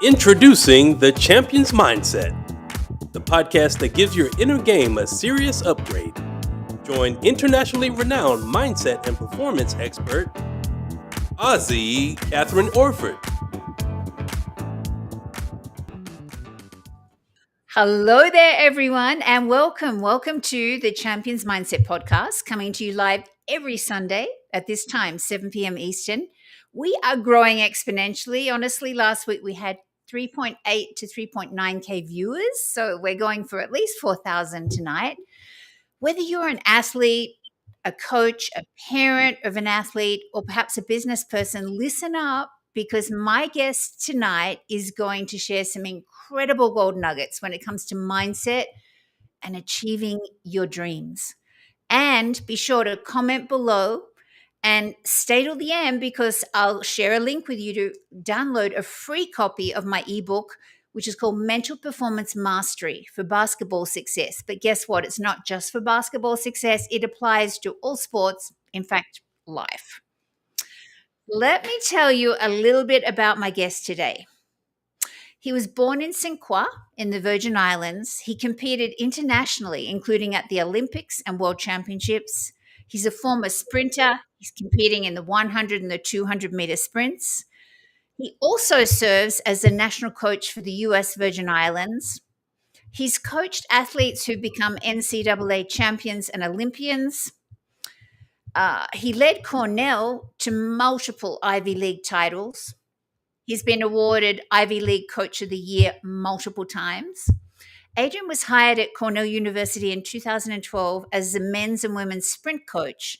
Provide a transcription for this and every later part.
Introducing the Champion's Mindset, the podcast that gives your inner game a serious upgrade. Join internationally renowned mindset and performance expert, Kathryn Orford. Hello there, everyone, and welcome. Welcome to the Champions Mindset podcast, coming to you live every Sunday at this time, 7 p.m. Eastern. We are growing exponentially. Honestly, last week we had 3.8 to 3.9K viewers, so we're going for at least 4,000 tonight. Whether you're an athlete, a coach, a parent of an athlete, or perhaps a business person, listen up because my guest tonight is going to share some incredible gold nuggets when it comes to mindset and achieving your dreams. And be sure to comment below and stay till the end because I'll share a link with you to download a free copy of my ebook, which is called Mental Performance Mastery for Basketball Success. But guess what? It's not just for basketball success, it applies to all sports, in fact, life. Let me tell you a little bit about my guest today. He was born in St. Croix in the Virgin Islands. He competed internationally, including at the Olympics and World Championships. He's a former sprinter. He's competing in the 100 and the 200 meter sprints. He also serves as the national coach for the US Virgin Islands. He's coached athletes who become NCAA champions and Olympians. He led Cornell to multiple Ivy League titles. He's been awarded Ivy League Coach of the Year multiple times. Adrian was hired at Cornell University in 2012 as the men's and women's sprint coach.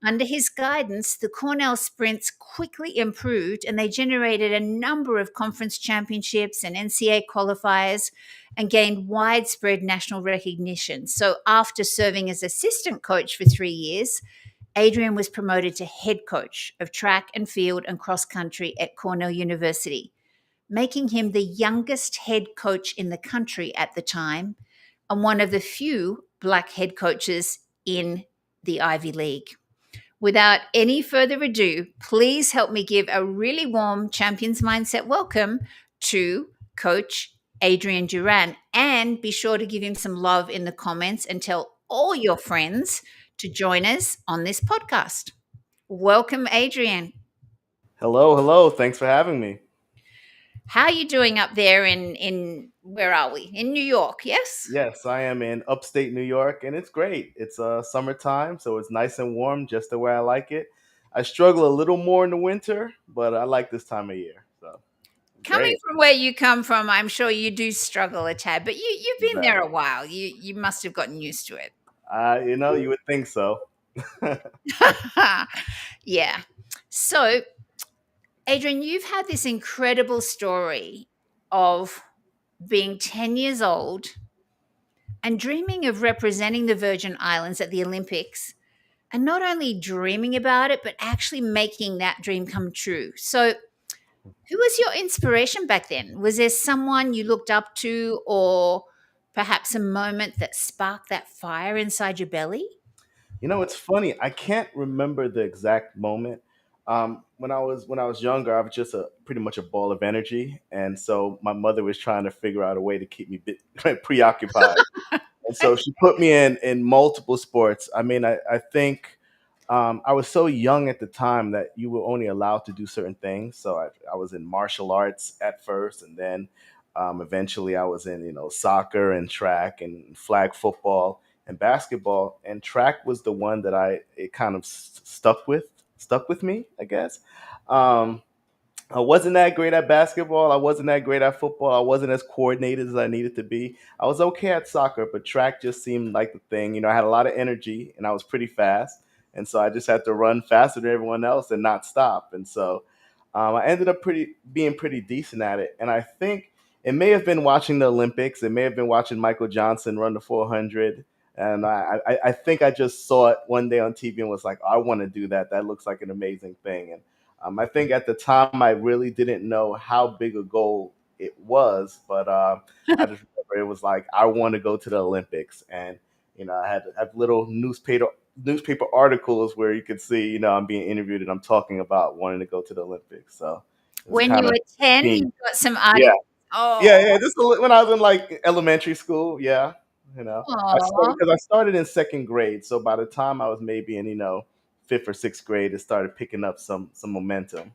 Under his guidance, the Cornell sprints quickly improved and they generated a number of conference championships and NCAA qualifiers and gained widespread national recognition. So after serving as assistant coach for 3 years, Adrian was promoted to head coach of track and field and cross country at Cornell University, making him the youngest head coach in the country at the time and one of the few Black head coaches in the Ivy League. Without any further ado, please help me give a really warm Champions Mindset welcome to Coach Adrian Durant, and be sure to give him some love in the comments and tell all your friends to join us on this podcast. Welcome, Adrian. Hello. Thanks for having me. How are you doing up there in where are we? In New York, yes? Yes, I am in upstate New York, and it's great. It's summertime, so it's nice and warm, just the way I like it. I struggle a little more in the winter, but I like this time of year. So Coming great. from where you come from, I'm sure you do struggle a tad, but you've been there a while. You must have gotten used to it. You would think so. Yeah. So, Adrian, you've had this incredible story of being 10 years old and dreaming of representing the Virgin Islands at the Olympics, and not only dreaming about it, but actually making that dream come true. So, who was your inspiration back then? Was there someone you looked up to, or perhaps a moment that sparked that fire inside your belly? It's funny. I can't remember the exact moment. When I was younger, I was just pretty much a ball of energy, and so my mother was trying to figure out a way to keep me preoccupied. And so she put me in multiple sports. I think I was so young at the time that you were only allowed to do certain things. So I was in martial arts at first, and then eventually I was in soccer and track and flag football and basketball. And track was the one that it kind of stuck with me, I guess. Um, I wasn't that great at basketball. I wasn't that great at football. I wasn't as coordinated as I needed to be. I was okay at soccer, but track just seemed like the thing. I had a lot of energy and I was pretty fast. And so I just had to run faster than everyone else and not stop. And so I ended up being pretty decent at it. And I think it may have been watching the Olympics. It may have been watching Michael Johnson run the 400. And I think I just saw it one day on TV and was like, I want to do that. That looks like an amazing thing. And I think at the time I really didn't know how big a goal it was, but I just remember it was like I want to go to the Olympics, and I had little newspaper articles where you could see I'm being interviewed and I'm talking about wanting to go to the Olympics. So It's When you kind of were 10, being, you got some yeah, articles. Oh, yeah. This is when I was in like elementary school. Yeah, I started oh. because I started in second grade. So by the time I was maybe in fifth or sixth grade, it started picking up some momentum.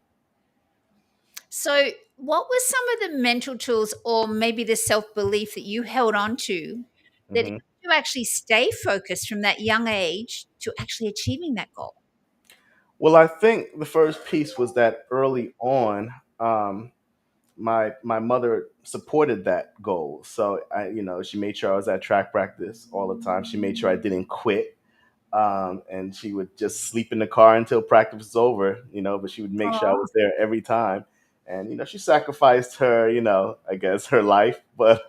So, what were some of the mental tools or maybe the self belief that you held on to that helped hmm you actually stay focused from that young age to actually achieving that goal? Well, I think the first piece was that early on, um, my mother supported that goal. So she made sure I was at track practice all the time. She made sure I didn't quit. And she would just sleep in the car until practice was over, but she would make sure I Oh, was there every time. And she sacrificed her, I guess her life, but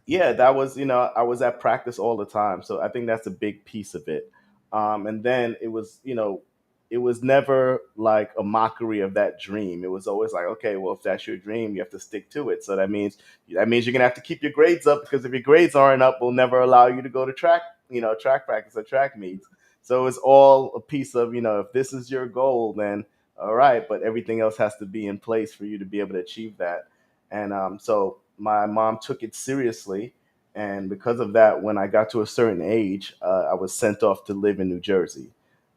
yeah, that was, I was at practice all the time. So I think that's a big piece of it. And then it was never like a mockery of that dream. It was always like, okay, well, if that's your dream, you have to stick to it. So that means you're gonna have to keep your grades up, because if your grades aren't up, we'll never allow you to go to track practice or track meets. So it's all a piece of, if this is your goal, then all right, but everything else has to be in place for you to be able to achieve that. And so my mom took it seriously. And because of that, when I got to a certain age, I was sent off to live in New Jersey.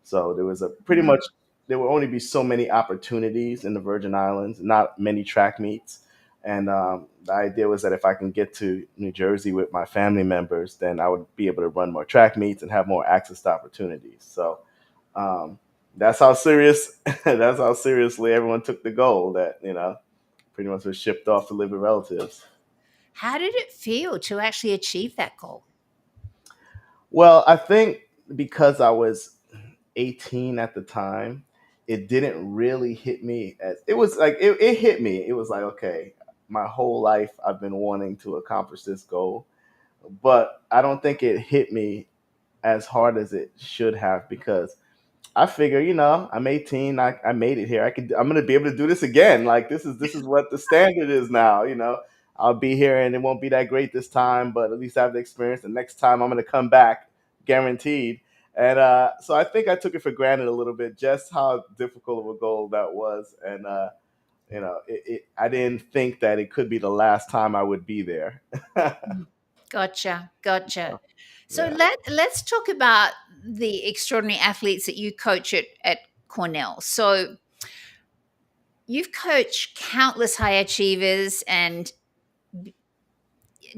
So there was a pretty mm, much, there will only be so many opportunities in the Virgin Islands, not many track meets. And the idea was that if I can get to New Jersey with my family members, then I would be able to run more track meets and have more access to opportunities. So um, that's how serious, that's how seriously everyone took the goal, that pretty much was shipped off to live with relatives. how did it feel to actually achieve that goal? Well, I think because I was 18 at the time, it didn't really hit me as it was like it hit me. It was like, okay, my whole life I've been wanting to accomplish this goal, but I don't think it hit me as hard as it should have, because I figure, I'm 18. I made it here. I'm gonna be able to do this again. Like this is what the standard is now. I'll be here and it won't be that great this time, but at least I have the experience. The next time I'm gonna come back, guaranteed. And so I think I took it for granted a little bit, just how difficult of a goal that was. And I didn't think that it could be the last time I would be there. Mm. Gotcha, gotcha. So Yeah. let's talk about the extraordinary athletes that you coach at Cornell. So you've coached countless high achievers, and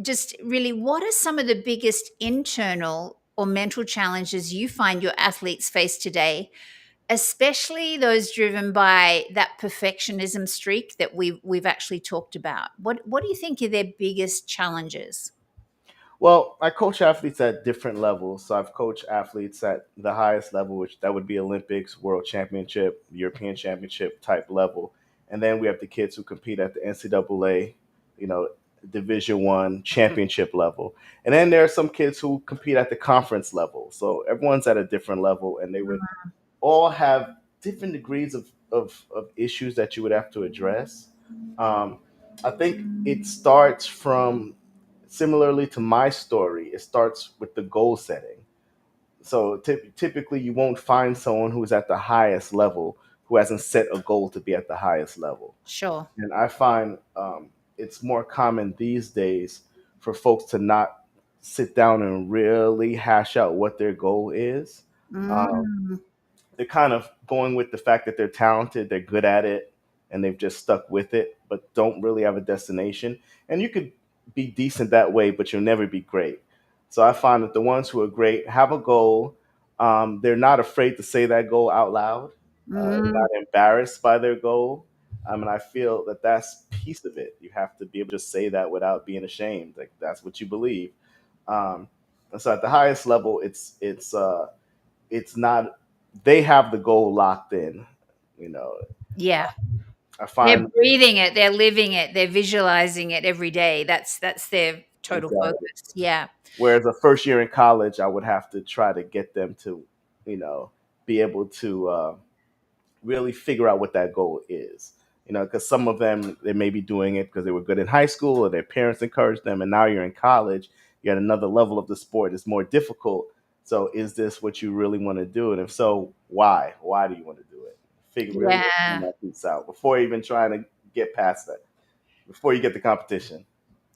just really, what are some of the biggest internal or mental challenges you find your athletes face today, especially those driven by that perfectionism streak that we've actually talked about? What do you think are their biggest challenges? Well, I coach athletes at different levels. So I've coached athletes at the highest level, which that would be Olympics, World Championship, European Championship type level, and then we have the kids who compete at the NCAA, you know, Division 1 championship level, and then there are some kids who compete at the conference level. So everyone's at a different level, and they would all have different degrees of issues that you would have to address. Um, I think it starts from, similarly to my story, it starts with the goal setting. So typically, you won't find someone who's at the highest level who hasn't set a goal to be at the highest level. Sure. And I find it's more common these days for folks to not sit down and really hash out what their goal is. Um, Mm, they're kind of going with the fact that they're talented, they're good at it, and they've just stuck with it, but don't really have a destination. And you could be decent that way, but you'll never be great. So I find that the ones who are great have a goal. They're not afraid to say that goal out loud. They're mm, not embarrassed by their goal. And I feel that that's piece of it. You have to be able to say that without being ashamed. Like that's what you believe. Um, and so at the highest level, it's not, they have the goal locked in. you know yeah. I They're find, breathing it, they're living it, they're visualizing it every day. That's their total exactly, focus. Yeah. whereas a first year in college, I would have to try to get them to you know be able to really figure out what that goal is. Because some of them, they may be doing it because they were good in high school or their parents encouraged them, and now you're in college, you're at another level of the sport, it's more difficult. So is this what you really want to do, and if so, why do you want to do it? really figuring Yeah. that piece out before even trying to get past that, before you get the competition.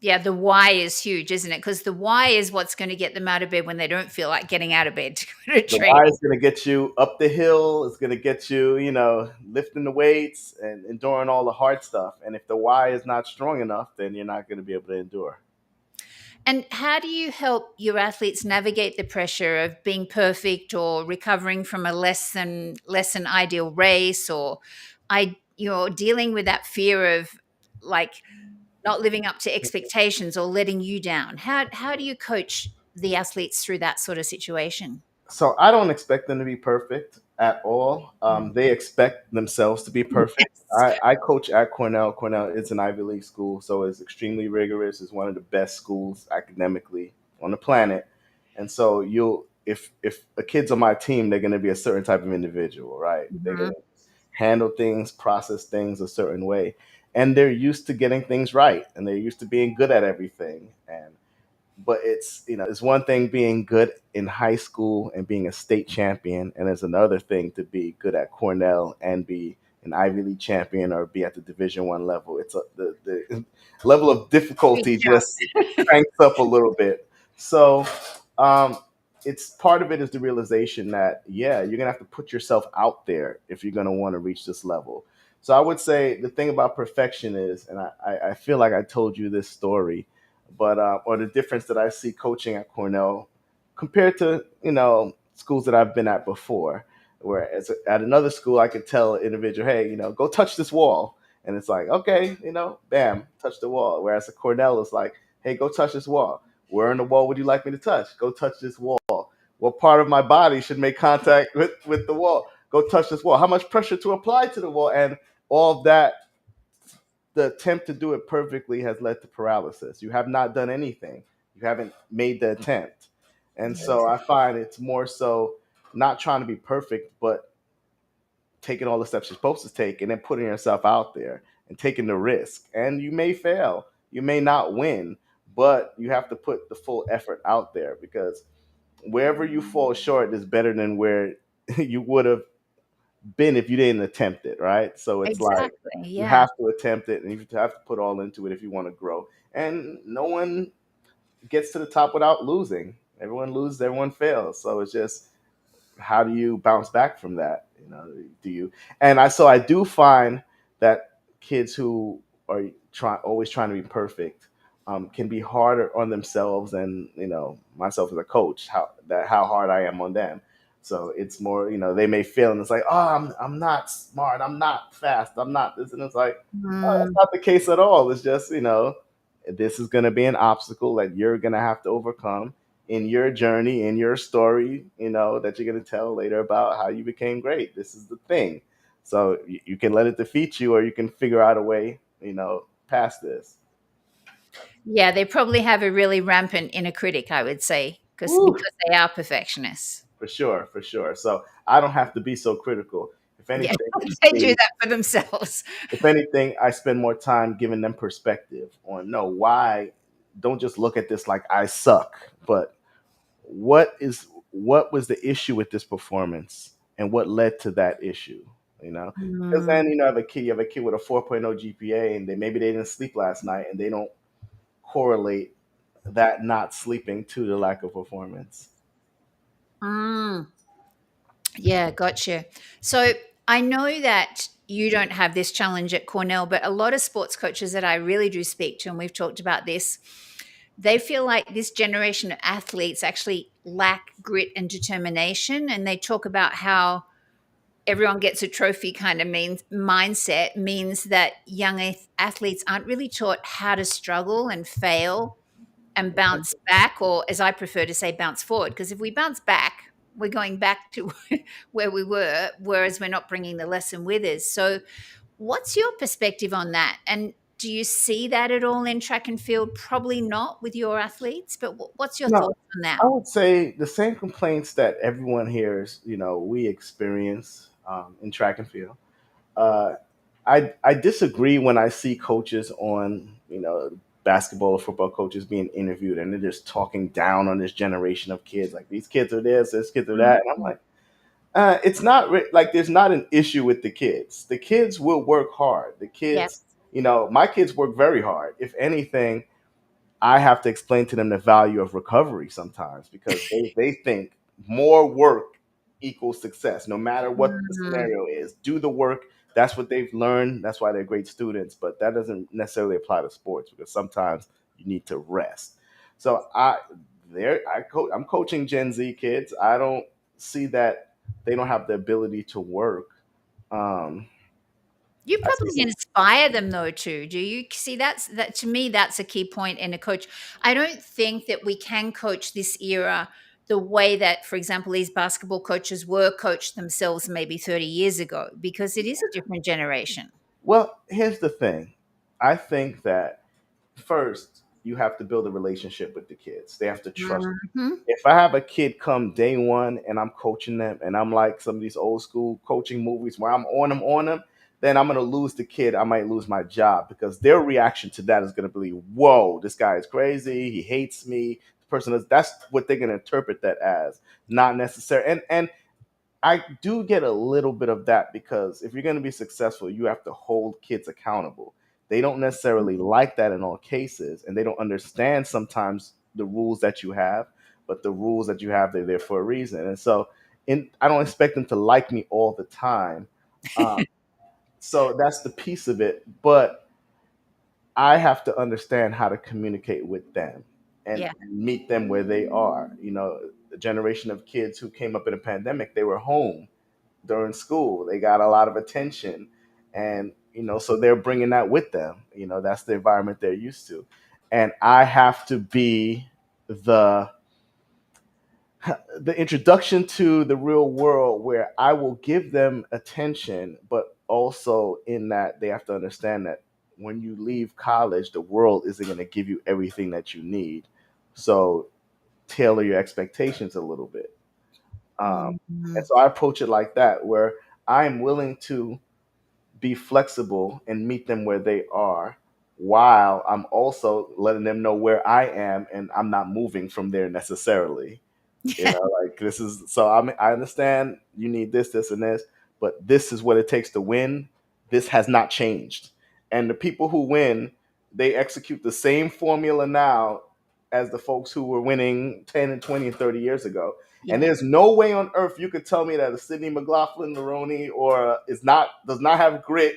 Yeah, the why is huge, isn't it? Because the why is what's going to get them out of bed when they don't feel like getting out of bed to go to The why training. is going to get you up the hill. It's going to get you, lifting the weights and enduring all the hard stuff. And if the why is not strong enough, then you're not going to be able to endure. And how do you help your athletes navigate the pressure of being perfect or recovering from a less than ideal race, or dealing with that fear of like not living up to expectations or letting you down? How do you coach the athletes through that sort of situation? So I don't expect them to be perfect at all. They expect themselves to be perfect. Yes. I coach at Cornell. Cornell is an Ivy League school, so it's extremely rigorous. It's one of the best schools academically on the planet. And so if a kid's on my team, they're going to be a certain type of individual, right? They're going Mhm. to handle things, process things a certain way, and they're used to getting things right, and they're used to being good at everything. And but it's one thing being good in high school and being a state champion, and it's another thing to be good at Cornell and be an Ivy League champion or be at the Division 1 level. The level of Big difficulty jump. just cranks up a little bit. So um, it's part of it is the realization that, yeah, you're gonna have to put yourself out there if you're gonna want to reach this level. So I would say the thing about perfection is, and I feel like I told you this story, but or the difference that I see coaching at Cornell compared to schools that I've been at before. Whereas at another school, I could tell an individual, hey, go touch this wall, and it's like, okay, bam, touch the wall. Whereas at Cornell, it's like, hey, go touch this wall. Where in the wall would you like me to touch? Go touch this wall. What part of my body should make contact with the wall? Go touch this wall. How much pressure to apply to the wall? And all of that, the attempt to do it perfectly has led to paralysis. You have not done anything. You haven't made the attempt. And so I find it's more so not trying to be perfect, but taking all the steps you're supposed to take and then putting yourself out there and taking the risk. And you may fail, you may not win, but you have to put the full effort out there, because wherever you fall short is better than where you would have been if you didn't attempt it, right? So it's like Exactly. you Yeah. have to attempt it and you have to put all into it if you want to grow. And no one gets to the top without losing. Everyone loses, everyone fails. So it's just, how do you bounce back from that? Do you? And I do find that kids who are always trying to be perfect can be harder on themselves, and myself as a coach, how hard I am on them. So it's more, they may fail, and it's like, oh, I'm not smart, I'm not fast, I'm not this, and it's like, oh, that's Mm. not the case at all. It's just, this is going to be an obstacle that you're going to have to overcome in your journey, in your story, that you're going to tell later about how you became great. This is the thing. So you can let it defeat you, or you can figure out a way, past this. Yeah, they probably have a really rampant inner critic, I would say, Woo, because they are perfectionists. for sure, for sure. So I don't have to be so critical. If Yeah, anything, they do that for themselves. I spend more time giving them perspective on, no, why. Don't just look at this like I suck, but what was the issue with this performance and what led to that issue. Because Mm. then you have a kid with a 4.0 GPA, and maybe they didn't sleep last night, and they don't correlate that not sleeping to the lack of performance. Mm. Yeah, gotcha. So I know that you don't have this challenge at Cornell, but a lot of sports coaches that I really do speak to, and we've talked about this, they feel like this generation of athletes actually lack grit and determination. And they talk about how everyone gets a trophy kind of mindset means that young athletes aren't really taught how to struggle and fail and bounce back, or as I prefer to say, bounce forward. Because if we bounce back, we're going back to where we were, whereas we're not bringing the lesson with us. So, what's your perspective on that? And do you see that at all in track and field? Probably not with your athletes, but what's your No, thoughts on that? I would say the same complaints that everyone hears, we experience in track and field. Uh, I disagree when I see coaches on, basketball or football coaches being interviewed, and they're just talking down on this generation of kids. Like, these kids are this kids are that. And I'm like, It's not like there's not an issue with the kids. The kids will work hard. The kids, Yes. my kids work very hard. If anything, I have to explain to them the value of recovery sometimes because they think more work equals success, no matter what the Mm, scenario is. Do the work. That's what they've learned. That's why they're great students. But that doesn't necessarily apply to sports because sometimes you need to rest. So I'm coaching Gen Z kids. I don't see that they don't have the ability to work. Um, you I see probably some. inspire them though too. Do you see that to me that's a key point in a coach. I don't think that we can coach this era the way that, for example, these basketball coaches were coached themselves maybe 30 years ago because it is a different generation. Well, here's the thing. I think that first you have to build a relationship with the kids. They have to trust you. Mhm. If I have a kid come day one and I'm coaching them and I'm like some of these old school coaching movies where I'm on them, then I'm gonna lose the kid. I might lose my job because their reaction to that is gonna be, whoa, this guy is crazy, he hates me. The person is that's what they're gonna interpret that as, not necessary. And I do get a little bit of that because if you're going to be successful, you have to hold kids accountable. They don't necessarily like that in all cases, and they don't understand sometimes the rules that you have, but the rules that you have, they're there for a reason. And so, I don't expect them to like me all the time. Um, so that's the piece of it. But I have to understand how to communicate with them and Yeah. meet them where they are. The generation of kids who came up in a pandemic, they were home during school. They got a lot of attention, and so they're bringing that with them. That's the environment they're used to, and I have to be the the introduction to the real world where I will give them attention, but also in that they have to understand that when you leave college, the world isn't going to give you everything that you need. So tailor your expectations a little bit. And Mhm. so I approach it like that, where I am willing to be flexible and meet them where they are, while I'm also letting them know where I am and I'm not moving from there necessarily. Yeah. Like this is so I understand you need this, and this, but this is what it takes to win. This has not changed. And the people who win, they execute the same formula now as the folks who were winning 10 and 20 and 30 years ago. And Yeah. there's no way on earth you could tell me that a Sidney McLaughlin Maroney or does not have grit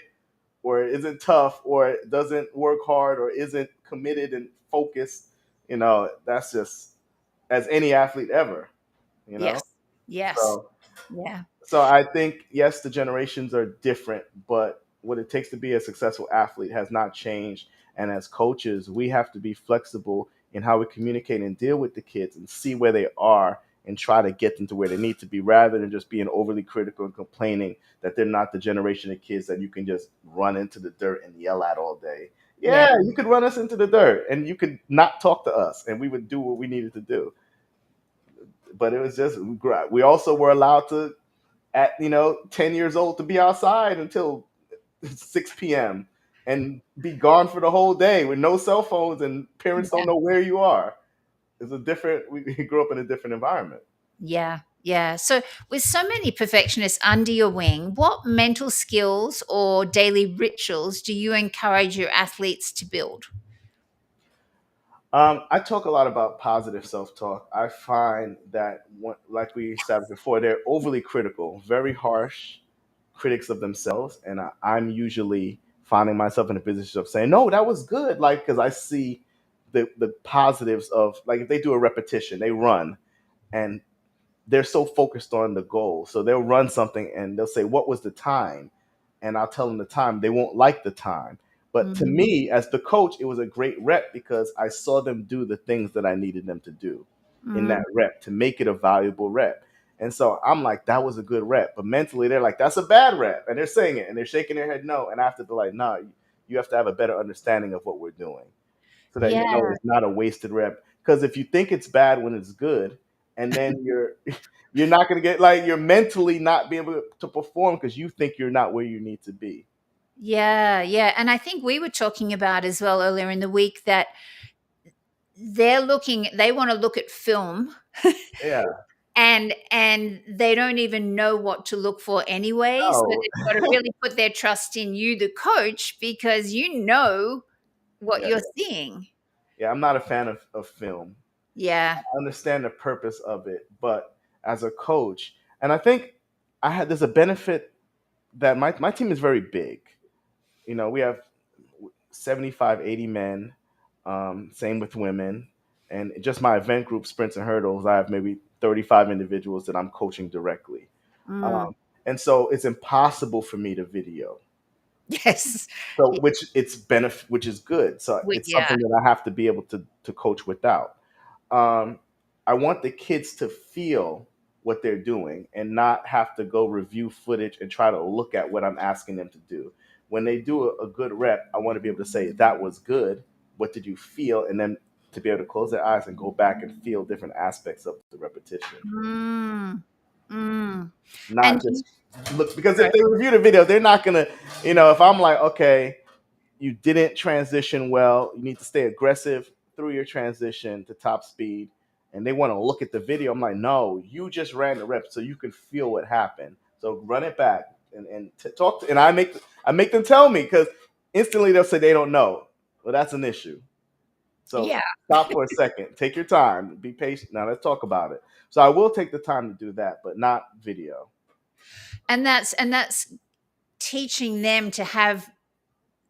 or isn't tough or doesn't work hard or isn't committed and focused. That's just as any athlete ever you know Yes. Yes. so Yeah. so I think, yes, the generations are different, but what it takes to be a successful athlete has not changed. And as coaches, we have to be flexible in how we communicate and deal with the kids and see where they are and try to get them to where they need to be, rather than just being overly critical and complaining that they're not the generation of kids that you can just run into the dirt and yell at all day. Yeah. Yeah, you could run us into the dirt and you could not talk to us and we would do what we needed to do. But it was just, we also were allowed to, at 10 years old, to be outside until 6 p.m. and be gone for the whole day with no cell phones, and parents don't know where you are. It's a different we grew up in a different environment. Yeah. Yeah. So, with so many perfectionists under your wing, what mental skills or daily rituals do you encourage your athletes to build? I talk a lot about positive self-talk. I find that, like we said before, they're overly critical, very harsh critics of themselves, and I'm usually finding myself in a position of saying, "No, that was good," like because I see the positives of, like, if they do a repetition, they run, and they're so focused on the goal. So they'll run something and they'll say, "What was the time?" And I'll tell them the time. They won't like the time. But to Mhm. me, as the coach, it was a great rep because I saw them do the things that I needed them to do in Mm, that rep to make it a valuable rep. And so I'm like, that was a good rep. But mentally, they're like, that's a bad rep. And they're saying it and they're shaking their head no. And after, they're like, no, you have to have a better understanding of what we're doing so that you know yeah. it's not a wasted rep. Because if you think it's bad when it's good, and then you're not going to get, like, you're mentally not be able to perform because you think you're not where you need to be. Yeah. Yeah. And I think we were talking about as well earlier in the week that they want to look at film Yeah, and they don't even know what to look for anyway. So No. they've got to really put their trust in you, the coach, because you know what Yeah, you're seeing. yeah. I'm not a fan of film. Yeah. I understand the purpose of it, but as a coach, and I think there's a benefit that my team is very big. We have 75, 80 men. Same with women. And just my event group, sprints and hurdles, I have maybe 35 individuals that I'm coaching directly. Mm. Um, and so it's impossible for me to video. Yes. So Yeah. which is good. So it's Yeah. something that I have to be able to coach without. Um, I want the kids to feel what they're doing and not have to go review footage and try to look at what I'm asking them to do. When they do a good rep, I want to be able to say, that was good. What did you feel? And then to be able to close their eyes and go back and feel different aspects of the repetition. Mm. Mm. Not And just look, because if they review the video, they're not going to, if I'm like, okay, you didn't transition well. You need to stay aggressive through your transition to top speed. And they want to look at the video. I'm like, no, you just ran the rep so you can feel what happened. So run it back and talk to, and I make them tell me, because instantly they'll say they don't know. Well, that's an issue. So yeah. stop for a second, take your time, be patient. Now let's talk about it. So I will take the time to do that, but not video. And that's teaching them to have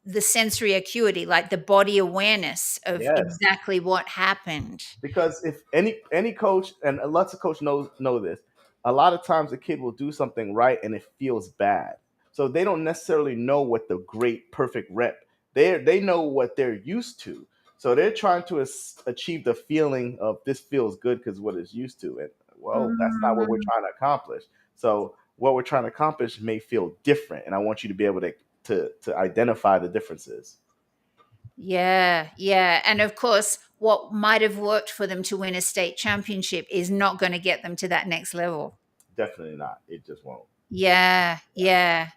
the sensory acuity, like the body awareness of Yes. exactly what happened. Because if any coach, and lots of coaches know this, a lot of times a kid will do something right and it feels bad, so they don't necessarily know what the great perfect rep. They know what they're used to, so they're trying to achieve the feeling of this feels good because what it's used to, and well, that's not what we're Mm. trying to accomplish. So what we're trying to accomplish may feel different, and I want you to be able to identify the differences. Yeah, yeah. And of course, what might have worked for them to win a state championship is not going to get them to that next level. Definitely not. It just won't. Yeah, yeah.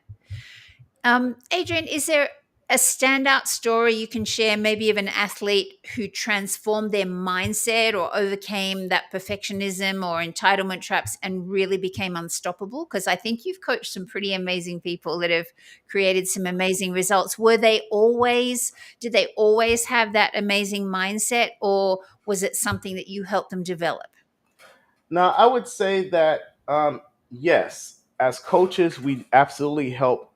Adrian, is there a standout story you can share, maybe of an athlete who transformed their mindset or overcame that perfectionism or entitlement traps and really became unstoppable? Because I think you've coached some pretty amazing people that have created some amazing results. Did they always have that amazing mindset, or was it something that you helped them develop? Now, I would say that yes, as coaches, we absolutely help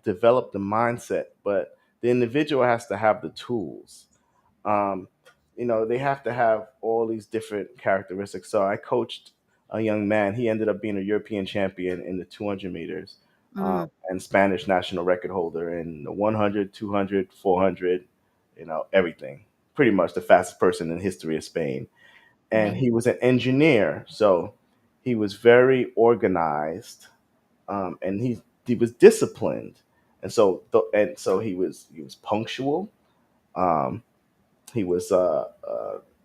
develop the mindset, but the individual has to have the tools. Um, they have to have all these different characteristics. So I coached a young man. He ended up being a European champion in the 200 meters, Mm, and Spanish national record holder in the 100, 200, 400, everything. Pretty much the fastest person in the history of Spain. And amazing. he was an engineer, so he was very organized, and he was disciplined, and so he was punctual. Um, he was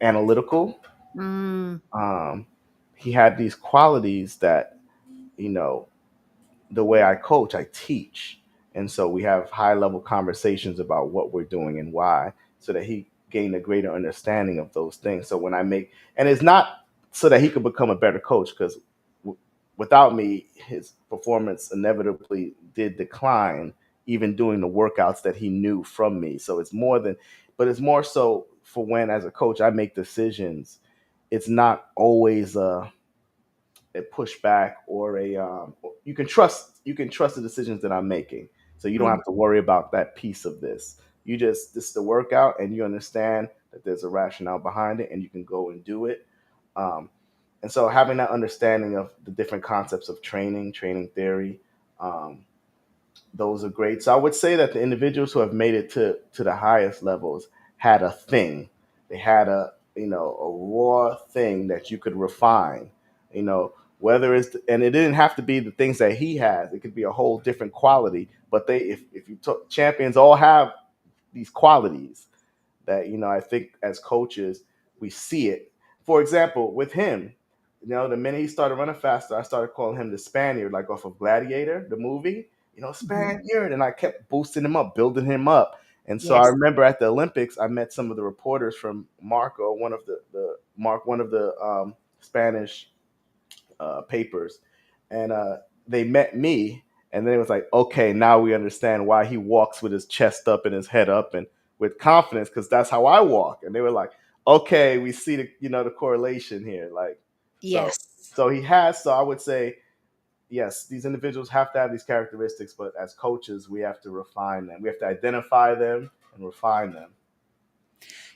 analytical. Mm, Um, he had these qualities that you know the way I coach, I teach. And so we have high level conversations about what we're doing and why, so that he gained a greater understanding of those things. So and it's not so that he could become a better coach, because without me, his performance inevitably did decline, even doing the workouts that he knew from me. So but it's more so for when, as a coach, I make decisions. It's not always a pushback or you can trust the decisions that I'm making, so you don't mm, have to worry about that piece of this. This is the workout, and you understand that there's a rationale behind it, and you can go and do it. um, and so having that understanding of the different concepts of training theory, um, those are great. So I would say that the individuals who have made it to the highest levels had a thing. They had a raw thing that you could refine. Whether and it didn't have to be the things that he has. It could be a whole different quality. But if you took champions, all have these qualities that I think as coaches we see it. For example, with him, the minute he started running faster, I started calling him the Spaniard, like off of Gladiator, the movie. mhm. Spaniard, and I kept boosting him up, building him up. And so I Yes. remember at the Olympics, I met some of the reporters from Marco, one of the Spanish papers, and they met me, and then it was like, okay, now we understand why he walks with his chest up and his head up and with confidence, because that's how I walk. And they were like, okay, we see the the correlation here, like so. Yes. So he has. So I would say yes, these individuals have to have these characteristics, but as coaches, we have to refine them. We have to identify them and refine them.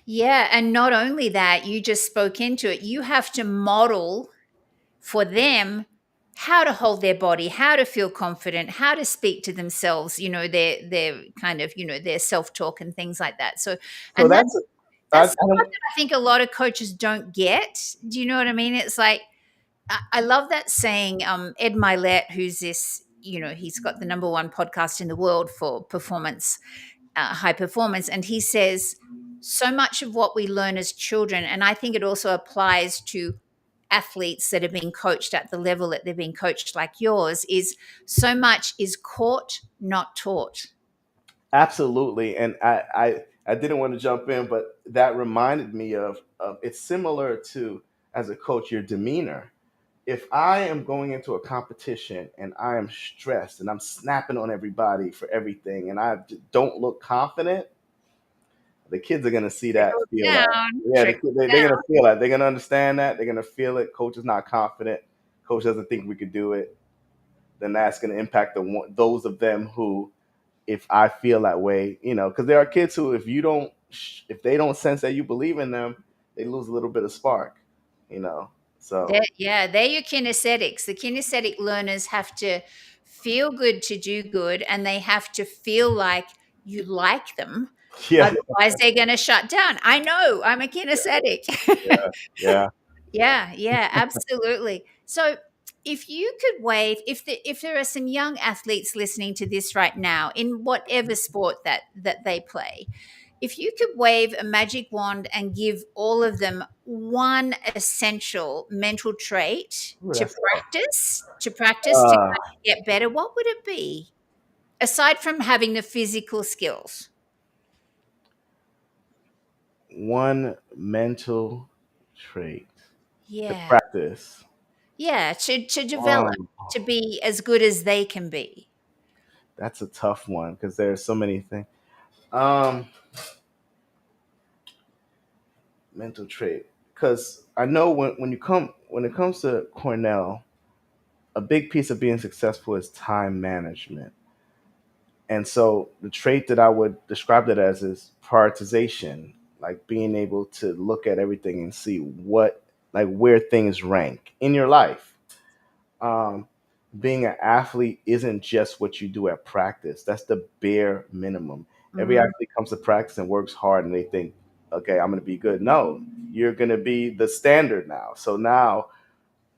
Yeah. And not only that, you just spoke into it. You have to model for them how to hold their body, how to feel confident, how to speak to themselves, their kind of, their self-talk and things like that. So, So and that's that's I the part don't. that I think a lot of coaches don't get. Do you know what I mean? It's like, I love that saying. Ed Milet, who's this, he's got the number one podcast in the world for performance, high performance, and he says so much of what we learn as children, and I think it also applies to athletes that have been coached at the level that they've been coached, like yours, is so much is caught, not taught. Absolutely, and I didn't want to jump in, but that reminded me of it's similar to, as a coach, your demeanor. If I am going into a competition and I am stressed and I'm snapping on everybody for everything and don't look confident, the kids are gonna see that, Trickle feel that. down, Yeah, trickle they're down. gonna feel that. They're gonna understand that. They're gonna feel it. Coach is not confident. Coach doesn't think we could do it. Then that's gonna impact those of them who, if I feel that way, because there are kids who, if they don't sense that you believe in them, they lose a little bit of spark, you know. So They're your kinesthetics. The kinesthetic learners have to feel good to do good, and they have to feel like you like them. yeah, Otherwise, they're going to shut down. I know. I'm a kinesthetic. yeah, yeah. Yeah, absolutely. So, if you could wave, if there are some young athletes listening to this right now in whatever sport that they play, if you could wave a magic wand and give all of them one essential mental trait Ooh, to that's tough. practice to Uh, kind of get better, what would it be? Aside from having the physical skills. one mental trait to Yeah. practice. Yeah, to develop, Um, to be as good as they can be. that's a tough one because there's so many things. Um, mental trait, because I know when it comes to Cornell, a big piece of being successful is time management. And so the trait that I would describe it as is prioritization, like being able to look at everything and see where things rank in your life. Um, being an athlete isn't just what you do at practice. That's the bare minimum. Every Mm, athlete comes to practice and works hard and they think, okay, I'm going to be good. No, you're going to be the standard now. So now,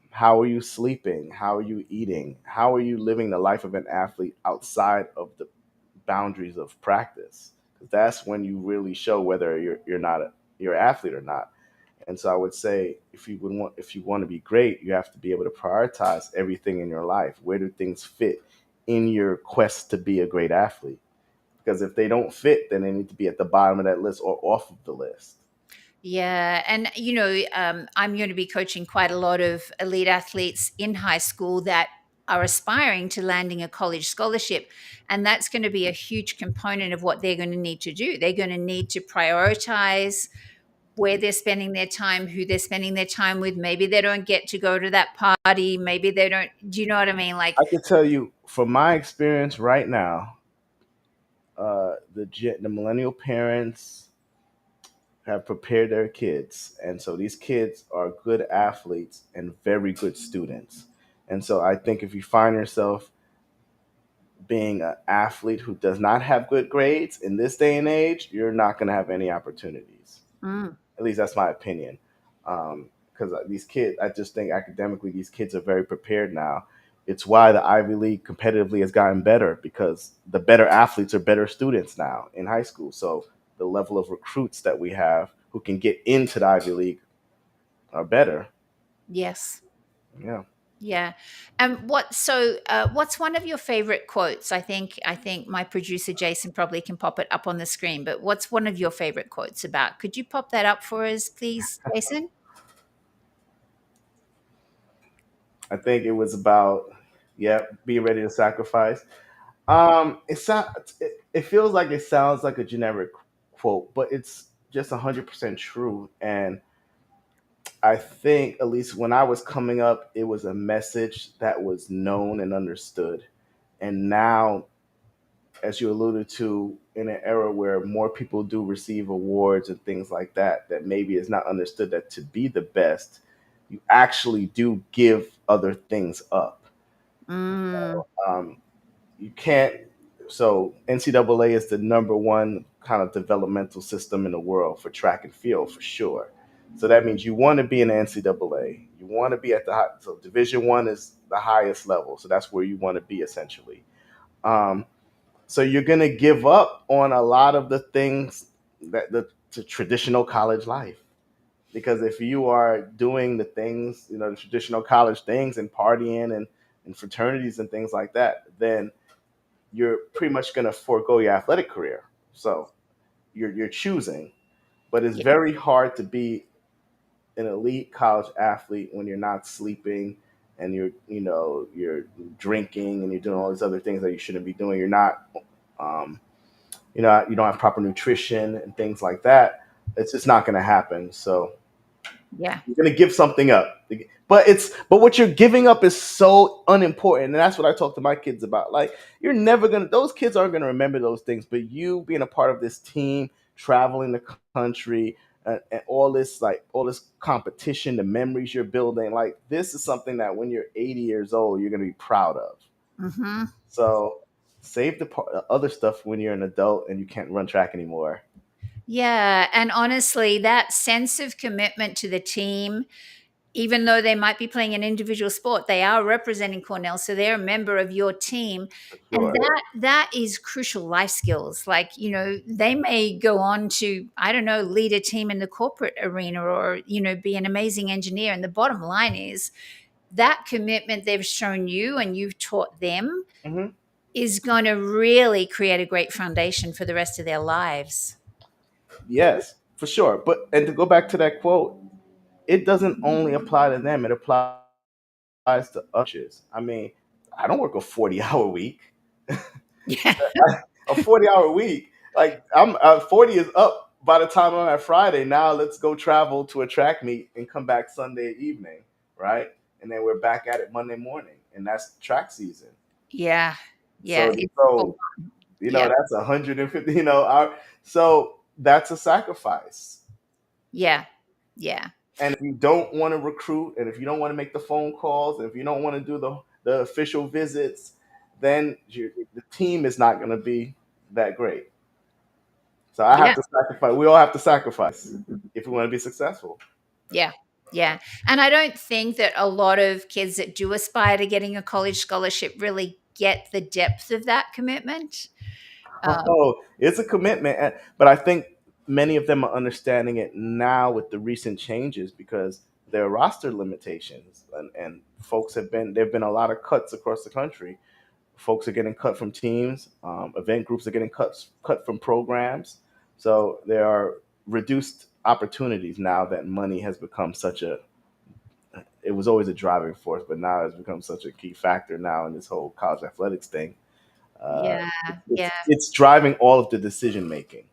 how are you sleeping? How are you eating? How are you living the life of an athlete outside of the boundaries of practice? 'Cause that's when you really show whether you're not you're an athlete or not. And so I would say, if you want to be great, you have to be able to prioritize everything in your life. Where do things fit in your quest to be a great athlete? Because if they don't fit, then they need to be at the bottom of that list or off of the list. yeah, and I'm going to be coaching quite a lot of elite athletes in high school that are aspiring to landing a college scholarship, and that's going to be a huge component of what they're going to need to do. They're going to need to prioritize where they're spending their time, who they're spending their time with. Maybe they don't get to go to that party. Maybe they don't. Do you know what I mean? Like, I can tell you from my experience right now, the millennial parents have prepared their kids, and so these kids are good athletes and very good students. And so I think if you find yourself being an athlete who does not have good grades in this day and age, you're not going to have any opportunities. mm, At least that's my opinion. Because these kids, I just think academically, these kids are very prepared now. It's why the Ivy League competitively has gotten better, because the better athletes are better students now in high school. So the level of recruits that we have who can get into the Ivy League are better. yes. Yeah. Yeah. And what's one of your favorite quotes? I think my producer Jason probably can pop it up on the screen, but what's one of your favorite quotes about? Could you pop that up for us, please, Jason? I think it was about, yeah, being ready to sacrifice. It feels like it sounds like a generic quote, but it's just 100% true. And I think, at least when I was coming up, it was a message that was known and understood. And now, as you alluded to, in an era where more people do receive awards and things like that, that maybe is not understood that to be the best, you actually do give other things up. Mm, Um, you can't. So NCAA is the number one kind of developmental system in the world for track and field for sure. So that means you want to be in the NCAA. You want to be at the high. So Division One is the highest level. So that's where you want to be essentially. Um, so you're going to give up on a lot of the things that the traditional college life. Because if you are doing the things, the traditional college things and partying and fraternities and things like that, then you're pretty much going to forego your athletic career. So you're choosing, but it's yeah, very hard to be an elite college athlete when you're not sleeping and you're drinking and you're doing all these other things that you shouldn't be doing. You're not, um, you don't have proper nutrition and things like that. It's just not going to happen. So yeah. you're gonna give something up, but what you're giving up is so unimportant, and that's what I talk to my kids about. Like, you're never gonna; those kids aren't gonna remember those things, but you being a part of this team, traveling the country, and all this competition, the memories you're building, like this is something that when you're 80 years old, you're gonna be proud of. Hmm. So save the other stuff when you're an adult and you can't run track anymore. Yeah. And honestly, that sense of commitment to the team, even though they might be playing an individual sport, they are representing Cornell, so they're a member of your team. For And sure. that is crucial life skills. Like, they may go on to, I don't know, lead a team in the corporate arena, or, be an amazing engineer. And the bottom line is that commitment they've shown you and you've taught them Hmm. is going to really create a great foundation for the rest of their lives. Yes, for sure. But and to go back to that quote, it doesn't only apply to them, it applies to others. I mean, I don't work a 40-hour week. Yeah. A 40-hour week. Like, I'm 40 is up by the time I'm at Friday. Now let's go travel to a track meet and come back Sunday evening, right? And then we're back at it Monday morning. And that's track season. Yeah. Yeah. So It's full. so Yeah. that's 150, so that's a sacrifice. Yeah. Yeah. And if you don't want to recruit, and if you don't want to make the phone calls, and if you don't want to do the official visits, then the team is not going to be that great. So I have Yeah. to sacrifice. We all have to sacrifice if we want to be successful. Yeah. Yeah. And I don't think that a lot of kids that do aspire to getting a college scholarship really get the depth of that commitment. Um, Oh, it's a commitment, but I think many of them are understanding it now with the recent changes because there are roster limitations, and folks there've been a lot of cuts across the country. Folks are getting cut from teams. Event groups are getting cut from programs. So there are reduced opportunities now that money has become such a. It was always a driving force, but now it's become such a key factor now in this whole college athletics thing. Uh, yeah. Yeah. it's driving all of the decision making.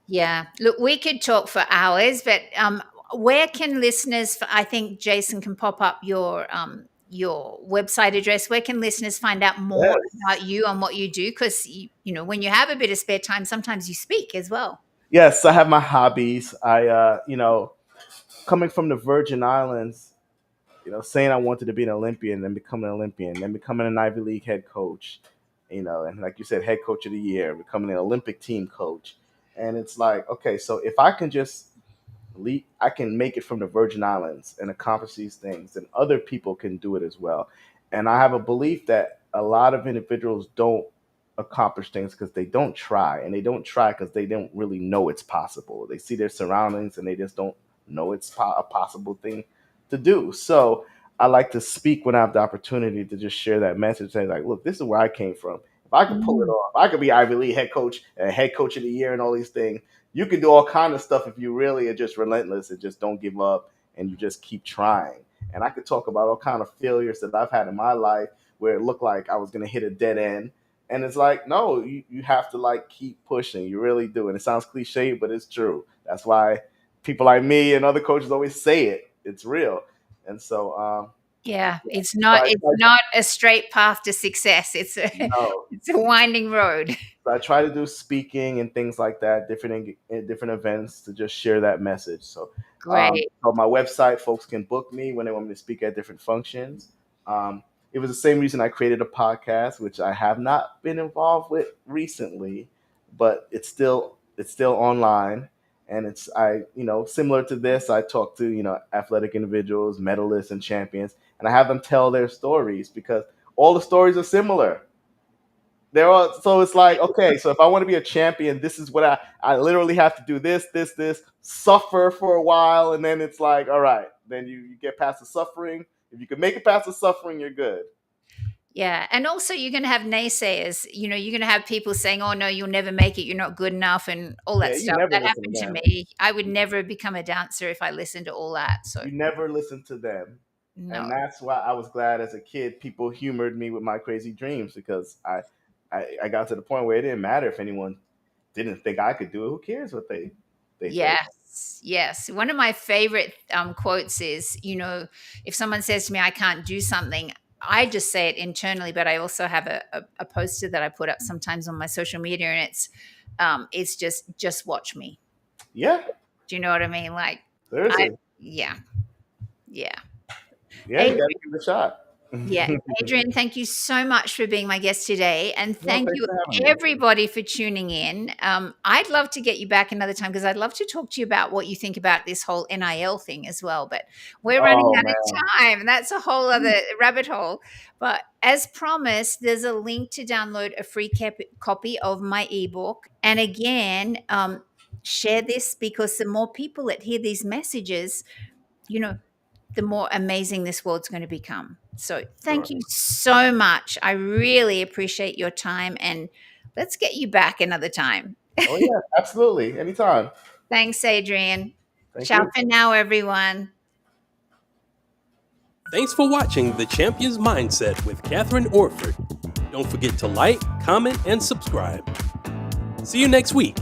Yeah. Look, we could talk for hours, but where can listeners? I think Jason can pop up your website address. Where can listeners find out more Yes. about you and what you do? Because when you have a bit of spare time, sometimes you speak as well. Yes, I have my hobbies. Coming from the Virgin Islands, saying I wanted to be an Olympian, then becoming an Olympian, then becoming an Ivy League head coach, and like you said, head coach of the year, becoming an Olympic team coach. And it's like, okay, so if I can just I can make it from the Virgin Islands and accomplish these things, and other people can do it as well. And I have a belief that a lot of individuals don't accomplish things because they don't try, and they don't try because they don't really know it's possible. They see their surroundings and they just don't know it's a possible thing to do. So I like to speak when I have the opportunity to just share that message, say like, look, this is where I came from. If I could pull it Mm. off, I could be Ivy League head coach and head coach of the year and all these things. You can do all kind of stuff if you really are just relentless and just don't give up and you just keep trying. and I could talk about all kind of failures that I've had in my life where it looked like I was going to hit a dead end. And it's like, no, you have to like keep pushing. You really do. And it sounds cliche, but it's true. That's why people like me and other coaches always say it. It's real. And so, Yeah, yeah, it's so not it's not a straight path to success. It's a no. it's a winding road. So I try to do speaking and things like that, different events to just share that message. So, Great. on my website, folks can book me when they want me to speak at different functions. Um, it was the same reason I created a podcast, which I have not been involved with recently, but it's still online, and it's I similar to this. I talk to athletic individuals, medalists, and champions, and I have them tell their stories because all the stories are similar. So it's like, okay, so if I want to be a champion, this is what I literally have to do this, suffer for a while, and then it's like, all right, then you get past the suffering. If you can make it past the suffering, you're good. Yeah, and also you're gonna have naysayers, you're gonna have people saying, "Oh, no, you'll never make it, you're not good enough," and all Yeah, that you stuff. never That listen to happened to them. me. I would never become a dancer if I listened to all that, so You never listen to them. And no. that's why I was glad as a kid people humored me with my crazy dreams because I got to the point where it didn't matter if anyone didn't think I could do it. Who cares what they think? Yes, yes. One of my favorite quotes is, if someone says to me, I can't do something, I just say it internally, but I also have a poster that I put up sometimes on my social media, and it's just watch me. Yeah, Do you know what I mean? Like, I, seriously. yeah, yeah. Yeah, you got to give it a shot. Yeah, Adrian, thank you so much for being my guest today, and No, thank thanks you for having me. everybody for tuning in. I'd love to get you back another time because I'd love to talk to you about what you think about this whole NIL thing as well. But we're running Oh out of time, and that's a whole other rabbit hole. But as promised, there's a link to download a free copy of my ebook. And again, share this because the more people that hear these messages, you know, the more amazing this world's going to become. So thank sure. you so much. I really appreciate your time, and let's get you back another time. Oh yeah, absolutely. Anytime. Thanks, Adrian. Thank Ciao you. for now, everyone. Thanks for watching The Champion's Mindset with Kathryn Orford. Don't forget to like, comment, and subscribe. See you next week.